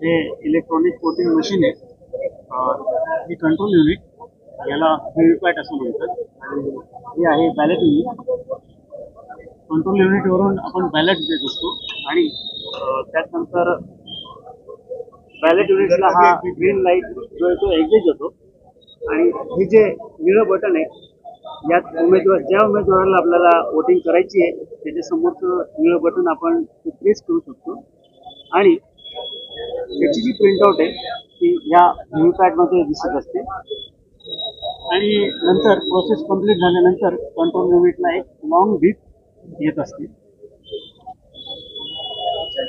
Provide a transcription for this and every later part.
हे electronic voting machine आहे। ही control unit, याला व्हीव्हीपॅट असं म्हणतात, आणि हे आहे बॅलेट युनिट। कंट्रोल युनिटवरून आपण बॅलेट देत असतो आणि त्यानंतर बॅलेट युनिटला हा ग्रीन लाईट जो आहे तो एंगेज होतो, आणि हे जे निळं बटन आहे यात ज्या उमेदवाराला आपल्याला वोटिंग करायची आहे त्याच्या समोरचं निळं बटन आपण प्रेस करू शकतो, आणि त्याची जी प्रिंटआउट आहे ती या व्हीव्हीपॅटमध्ये दिसत असते। आणि नंतर प्रोसेस कंप्लीट झाल्यानंतर कंट्रोल युनिटला एक लॉंग बीप येत असते।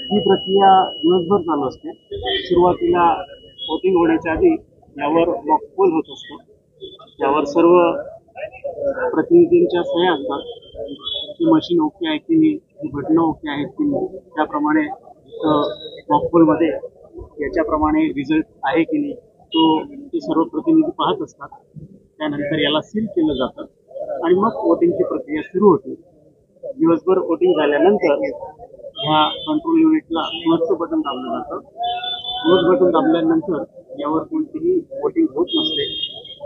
ही प्रक्रिया दिवसभर चालू असते। सुरुवातीला वोटिंग होण्याच्या आधी यावर मॉकपोल होत असतो, यावर सर्व प्रतिनिधींच्या सह्या असतात की मशीन ओके आहे की नाही, ही बटणं ओके आहेत की नाही, त्याप्रमाणे मॉकपोलमध्ये याच्याप्रमाणे रिझल्ट आहे की नाही ते सर्व प्रतिनिधी पाहत असतात। त्यानंतर याला सील केलं जातं आणि मग वोटिंगची प्रक्रिया सुरू होते। दिवसभर वोटिंग झाल्यानंतर ह्या कंट्रोल युनिटला क्लोजचं बटन दाबलं जातं। क्लोज बटन दाबल्यानंतर यावर कोणतीही वोटिंग होत नसते,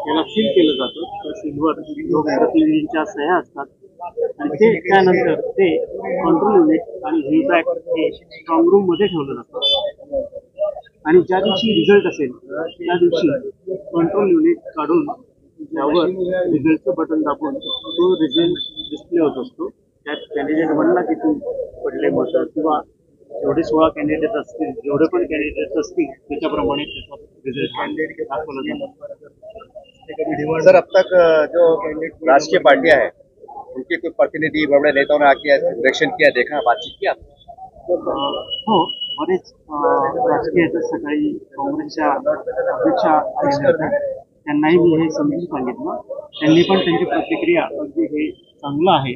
याला सील केलं जातं। त्या सीलवर लोकप्रतिनिधींच्या सह्या असतात आणि त्यानंतर ते कंट्रोल युनिट आणि व्हीव्हीपॅट हे स्ट्रॉंग रूम मध्ये ठेवलं जातं, आणि ज्या दिवशी रिझल्ट असेल त्या दिवशी कंट्रोल युनिट काढून त्यावर रिझल्टचं बटन दाबून तो रिझल्ट डिस्प्ले होत असतो। त्यात कॅन्डिडेट बनला किती पडले मतं, किंवा जेवढे 16 कॅन्डिडेट असतील, जेवढे पण कॅन्डिडेट असतील त्याच्याप्रमाणे त्याचा रिजल्ट दाखवला जातो। सर, अब तक जो राष्ट्रीय पार्टियां हैं उनके कोई प्रतिनिधि बड़े नेताओं ने आके इलेक्शन किया, देखा, बातचीत किया? हो, बरेच राजकीय आहेत। सकाळी काँग्रेसच्या अध्यक्षा आलेल्या होत्या, त्यांनाही मी हे समजून सांगितलं। त्यांनी पण त्यांची प्रतिक्रिया अगदी हे चांगलं आहे,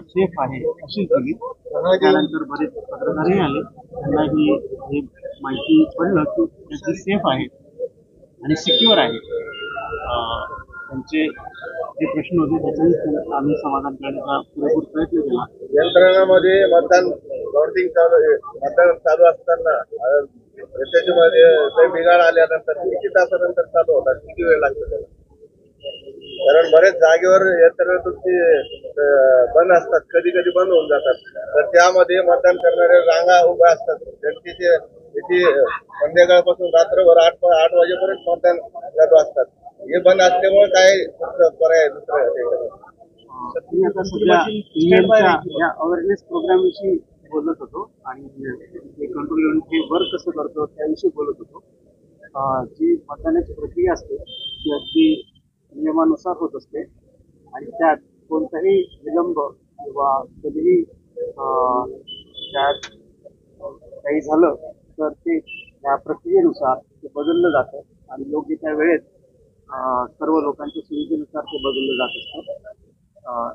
सेफ आहे अशी दिली। त्यानंतर बरेच पत्रकारही आले, त्यांनाही हे माहिती पडलं की त्याची सेफ आहे आणि सिक्युअर आहे। त्यांचे जे प्रश्न होते त्याचाही आम्ही समाधान करण्याचा पुरेपूर प्रयत्न केला। यंत्रणामध्ये मतदान चालू असताना त्याच्यामध्ये काही बिघाड आल्यानंतर किती तासानंतर चालू होतात, किती वेळ लागतो त्याला? कारण बरेच जागेवर यंत्रणा तुमची बंद असतात, कधी कधी बंद होऊन जातात, तर त्यामध्ये मतदान करणारे रांगा उभ्या असतात। जनतेचे संध्याकाळपासून रात्रभर 8 वाजेपर्यंत मतदान चालू असतात। हे बंद असल्यामुळे काय पर्याय दुसरं? मी आता सध्या ईव्हीएमच्या या अवेअरनेस प्रोग्राम विषयी बोलत होतो, आणि हे कंट्रोल युनिट हे वर्क कसं करतो त्याविषयी बोलत होतो। जी मतदानाची प्रक्रिया असते ती अगदी नियमानुसार होत असते, आणि त्यात कोणताही विलंब किंवा कधीही त्यात काही झालं तर ते त्या प्रक्रियेनुसार ते बदललं जातं, आणि योग्य त्या वेळेत सर्व लोकांच्या सुविधेनुसार ते बदललं जात असतं।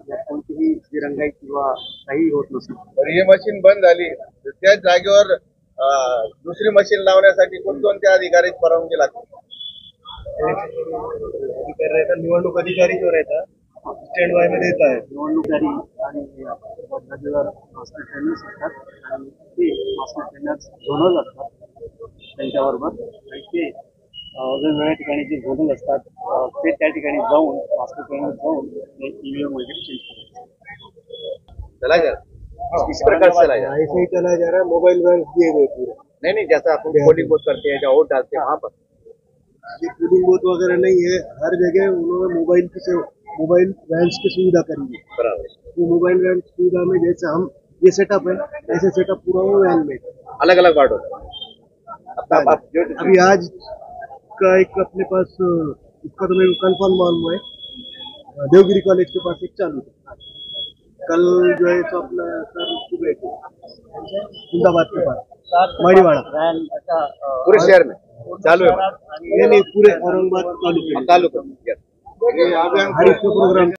यात कोणतीही दिरंगाई किंवा काही होत नसतं। ही मशीन बंद झाली तर त्याच जागेवर दुसरी मशीन लावण्यासाठी कोणकोणत्या अधिकाऱ्याची परवानगी लागते? निवडणूक अधिकारी जो रहता स्टैंड बाय में देता है, निवडणूकधारी आणि जागेवर मास्टर ट्रेनर्स असतात, आणि ते मास्टर ट्रेनर्स झोनल असतात त्यांच्याबरोबर, आणि ते वेगवेगळ्या ठिकाणी जे झोनल असतात ते त्या ठिकाणी जाऊन मास्टर ट्रेनर्स जाऊन ते ईव्हीएम वगैरे चेंज करतात। चला जा इस प्रकार से चला जा, ऐसे ही चला जा रहा है। मोबाइल वैन दिए गए पूरे, नहीं जैसा अपन पोलिंग बूथ करते हैं, जहाँ वोट डालते हैं वहाँ पर ये पोलिंग बूथ वगैरह नहीं है। हर जगह उन्होंने मोबाइल वैन्स की सुविधा करी है। बराबर, वो मोबाइल वैन सुविधा में जैसे हम ये सेटअप है, ऐसे सेटअप पूरा वो वैन में अलग अलग वार्ड होता है। अभी आज का एक अपने पास उसका तो मेरे को कन्फर्म मालूम है, देवगिरी कॉलेज के पास एक चालू है। कल जो है तो अपना सर सुबह अहमदाबाद के पास माड़ीवाड़ा पूरे शहर में चालू है, नहीं पूरे औरंगाबाद तालुके तालुका हरीश का प्रोग्राम